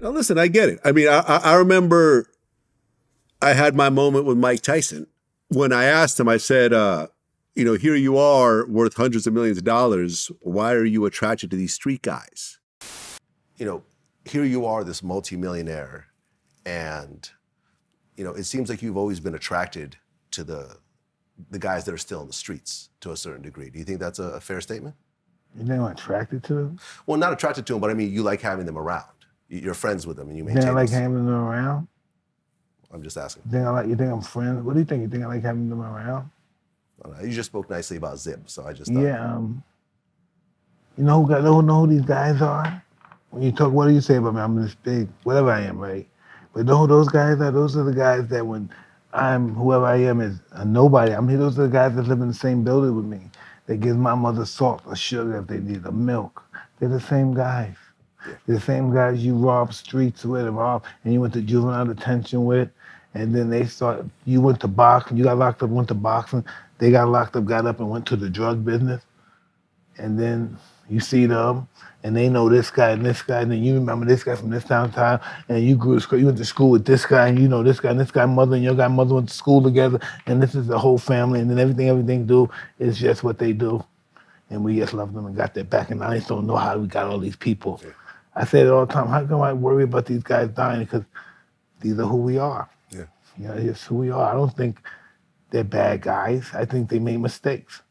Now, listen, I get it. I mean, I remember I had my moment with Mike Tyson when I asked him, I said, here you are worth hundreds of millions of dollars. Why are you attracted to these street guys? Here you are, this multimillionaire, and, it seems like you've always been attracted to the guys that are still in the streets to a certain degree. Do you think that's a fair statement? You think I'm attracted to them? Well, not attracted to them, but I mean, you like having them around. You're friends with them and you You maintain think I like this. having them around? I'm just asking. You think I'm friends? What do you think? You think I like having them around? I don't know. You just spoke nicely about Zip, so I just thought. Yeah, you know who these guys are? When you talk, what do you say about me? I'm this big, whatever I am, right? But you know who those guys are? Those are the guys that when whoever I am is a nobody. Those are the guys that live in the same building with me. That gives my mother salt or sugar if they need, or milk. They're the same guys. They're the same guys you rob streets with and you went to juvenile detention with. And then you went to boxing, you got locked up, went to boxing. They got locked up, got up and went to the drug business. And then you see them and they know this guy, and then you remember this guy from this town, and you went to school with this guy, and you know this guy, and this guy mother and your guy mother went to school together, and this is the whole family, and then everything do is just what they do. And we just love them and got their back, and I just don't know how we got all these people. I say it all the time, how come I worry about these guys dying? Because these are who we are. Yeah. It's who we are. I don't think they're bad guys. I think they made mistakes.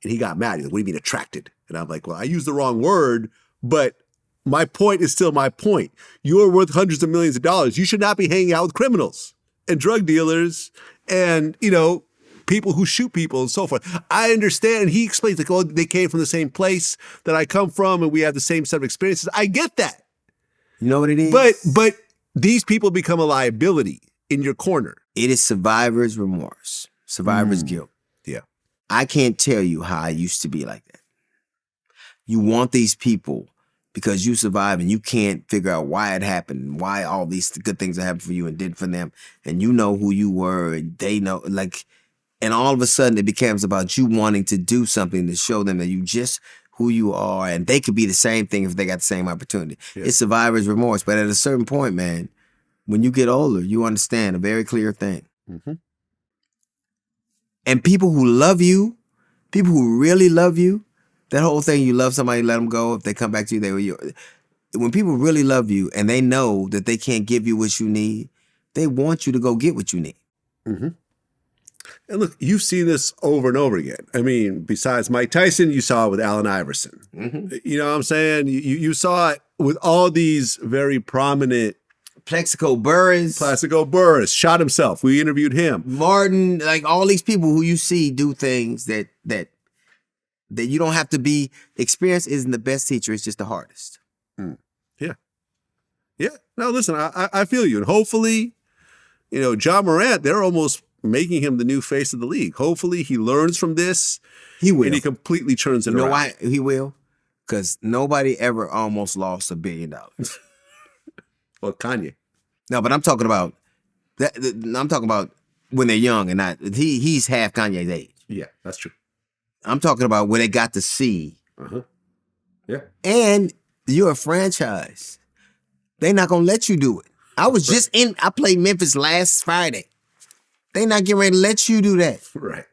And he got mad. He's like, what do you mean attracted? And I'm like, well, I used the wrong word, but my point is still my point. You're worth hundreds of millions of dollars. You should not be hanging out with criminals and drug dealers and, people who shoot people and so forth. I understand. And he explains, like, oh, they came from the same place that I come from and we have the same set of experiences. I get that. You know what it is? But these people become a liability in your corner. It is survivor's remorse, survivor's guilt. Yeah. I can't tell you how I used to be like that. You want these people because you survive and you can't figure out why it happened, and why all these good things that happened for you and did for them. And you know who you were and they know, and all of a sudden it becomes about you wanting to do something to show them that you just who you are, and they could be the same thing if they got the same opportunity. Yeah. It's survivor's remorse. But at a certain point, man, when you get older, you understand a very clear thing. Mm-hmm. And people who love you, people who really love you, that whole thing, you love somebody, let them go. If they come back to you, they were yours. When people really love you and they know that they can't give you what you need, they want you to go get what you need. Mm-hmm. And look, you've seen this over and over again. I mean, besides Mike Tyson, you saw it with Allen Iverson. Mm-hmm. You know what I'm saying? You saw it with all these very prominent. Plaxico Burress shot himself. We interviewed him. Martin, like all these people who you see do things that you don't have to be. Experience isn't the best teacher. It's just the hardest. Mm. Yeah. Yeah. Now, listen, I feel you. And hopefully, Ja Morant, they're almost making him the new face of the league. Hopefully he learns from this. He will. And he completely turns it around. You know why he will? Because nobody ever almost lost $1 billion. Well, Kanye. No, but I'm talking about that. I'm talking about when they're young and not. He's half Kanye's age. Yeah, that's true. I'm talking about when they got to see. Uh-huh. Yeah. And you're a franchise. They're not gonna let you do it. I played Memphis last Friday. They not getting ready to let you do that. Right.